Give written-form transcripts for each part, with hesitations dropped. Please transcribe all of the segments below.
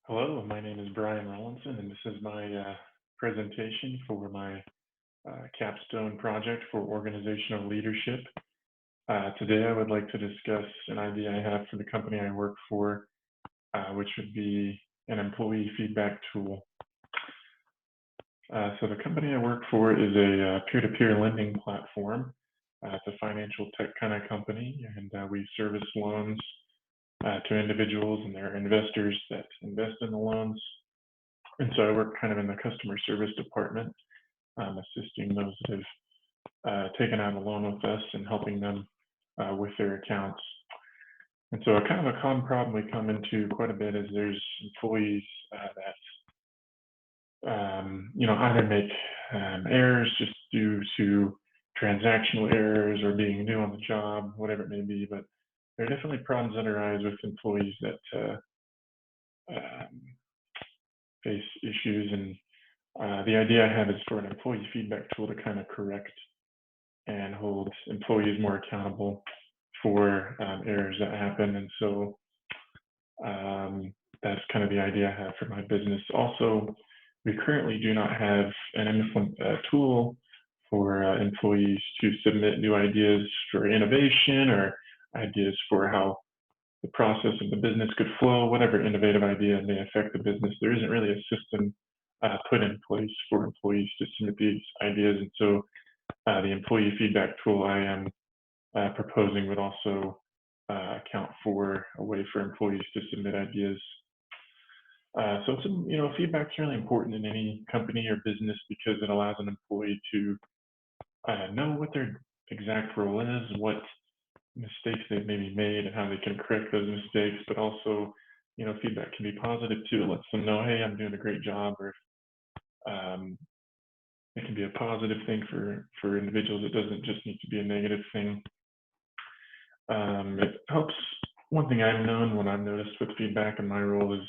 Hello, my name is Brian Rawlinson, and this is my presentation for my Capstone project for organizational leadership. Today, I would like to discuss an idea I have for the company I work for, which would be an employee feedback tool. So the company I work for is a peer-to-peer lending platform. It's a financial tech kind of company, and we service loans to individuals and their investors that invest in the loans. And so I work kind of in the customer service department, assisting those that have taken out a loan with us and helping them with their accounts. And so a kind of a common problem we come into quite a bit is there's employees that either make errors just due to transactional errors or being new on the job, whatever it may be. But there are definitely problems that arise with employees that um, face issues. And the idea I have is for an employee feedback tool to kind of correct and hold employees more accountable for errors that happen. And so that's kind of the idea I have for my business. Also, we currently do not have an tool for employees to submit new ideas for innovation or ideas for how the process of the business could flow, whatever innovative idea may affect the business. There isn't really a system put in place for employees to submit these ideas. And so the employee feedback tool I am proposing would also account for a way for employees to submit ideas. So feedback is really important in any company or business because it allows an employee to know what their exact role is, what mistakes they've maybe made and how they can correct those mistakes, but also, feedback can be positive too. It lets them know, hey, I'm doing a great job, or it can be a positive thing for individuals. It doesn't just need to be a negative thing. It helps. One thing I've known, what I've noticed with feedback in my role is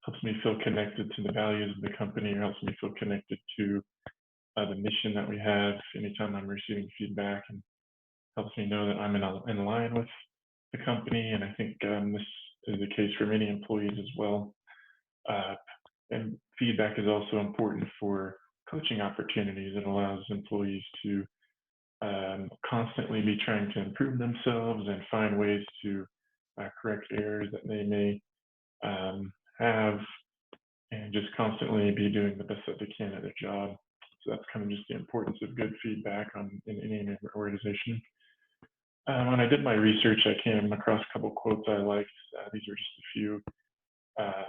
helps me feel connected to the values of the company, or helps me feel connected to the mission that we have anytime I'm receiving feedback, and helps me know that I'm in line with the company. And I think this is the case for many employees as well. And feedback is also important for coaching opportunities. It allows employees to constantly be trying to improve themselves and find ways to correct errors that they may have, and just constantly be doing the best that they can at their job. So that's kind of just the importance of good feedback in any organization. When I did my research, I came across a couple quotes I liked. These are just a few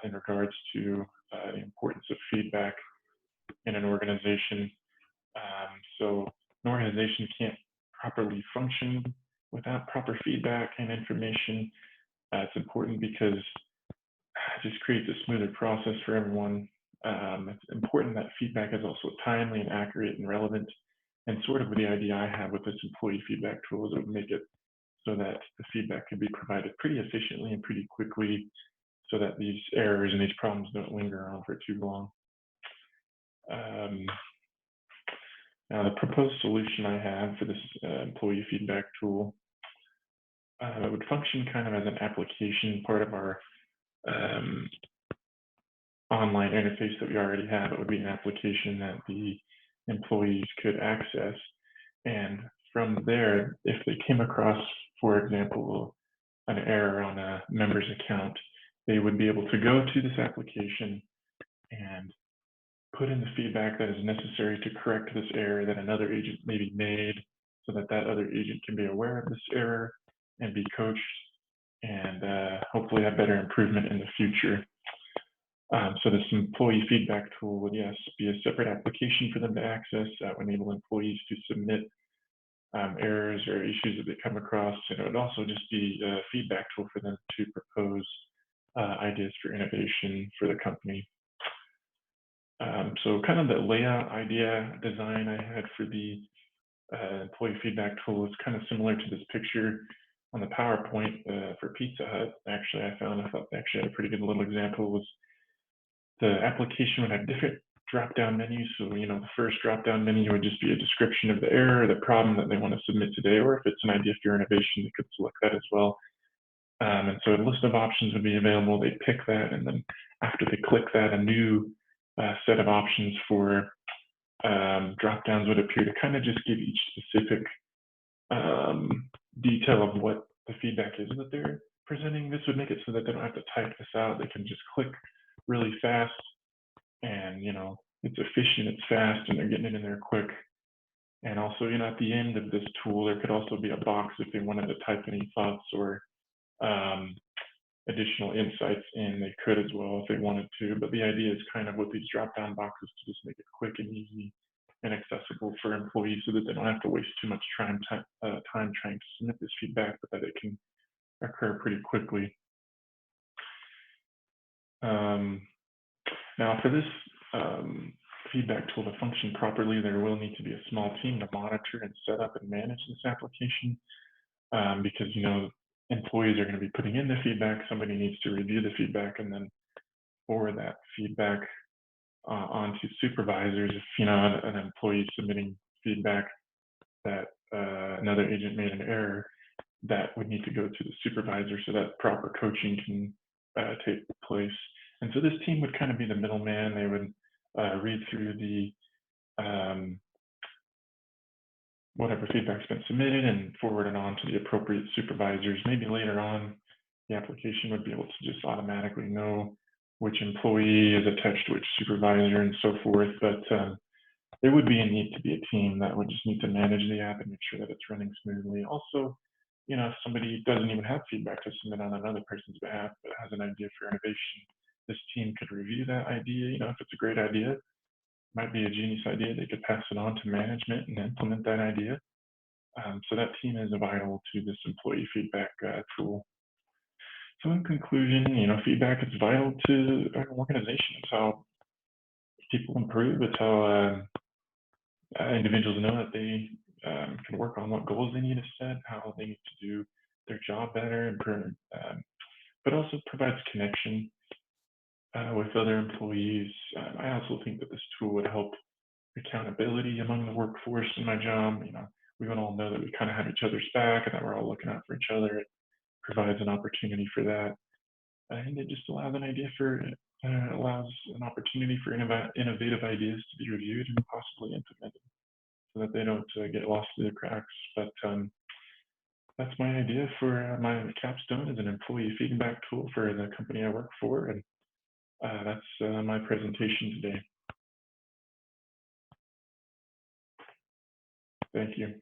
in regards to the importance of feedback in an organization. So an organization can't properly function without proper feedback and information. It's important because it just creates a smoother process for everyone. It's important that feedback is also timely and accurate and relevant. And sort of the idea I have with this employee feedback tool is it would make it so that the feedback can be provided pretty efficiently and pretty quickly, so that these errors and these problems don't linger on for too long. Now, the proposed solution I have for this employee feedback tool would function kind of as an application, part of our online interface that we already have. It would be an application that the employees could access. And from there, if they came across, for example, an error on a member's account, they would be able to go to this application and put in the feedback that is necessary to correct this error that another agent maybe made, so that that other agent can be aware of this error and be coached and hopefully have better improvement in the future. So this employee feedback tool would, yes, be a separate application for them to access that would enable employees to submit errors or issues that they come across. And it would also just be a feedback tool for them to propose ideas for innovation for the company. So kind of the layout idea design I had for the employee feedback tool is kind of similar to this picture on the PowerPoint for Pizza Hut. Actually, I thought they actually had a pretty good little example. Was the application would have different drop-down menus. So, the first drop-down menu would just be a description of the error, the problem that they want to submit today, or if it's an idea for innovation, they could select that as well. And so a list of options would be available. They pick that, and then after they click that, a new set of options for drop downs would appear to kind of just give each specific detail of what the feedback is that they're presenting. This would make it so that they don't have to type this out. They can just click really fast, and it's efficient, it's fast, and they're getting it in there quick. And also, at the end of this tool, there could also be a box if they wanted to type any thoughts or additional insights in. They could as well if they wanted to. But the idea is kind of with these drop-down boxes to just make it quick and easy and accessible for employees so that they don't have to waste too much time trying to submit this feedback, but that it can occur pretty quickly. Now, for this feedback tool to function properly, there will need to be a small team to monitor and set up and manage this application because, employees are going to be putting in the feedback. Somebody needs to review the feedback and then forward that feedback onto supervisors. If, an employee submitting feedback that another agent made an error, that would need to go to the supervisor so that proper coaching can take place. And so this team would kind of be the middleman. They would read through the whatever feedback's been submitted and forward it on to the appropriate supervisors. Maybe later on, the application would be able to just automatically know which employee is attached to which supervisor and so forth. But there would be a need to be a team that would just need to manage the app and make sure that it's running smoothly. Also, if somebody doesn't even have feedback to submit on another person's behalf, but has an idea for innovation, this team could review that idea. If it's a great idea, might be a genius idea, they could pass it on to management and implement that idea. So that team is vital to this employee feedback tool. So in conclusion, feedback is vital to an organization. It's how people improve. It's how individuals know that they can work on what goals they need to set, how they need to do their job better, and but also provides connection with other employees. I also think that this tool would help accountability among the workforce in my job. We would all know that we kind of have each other's back and that we're all looking out for each other. It provides an opportunity for that. And it just allows an opportunity for innovative ideas to be reviewed and possibly implemented so that they don't get lost through the cracks. But that's my idea for my Capstone as an employee feedback tool for the company I work for. And that's my presentation today. Thank you.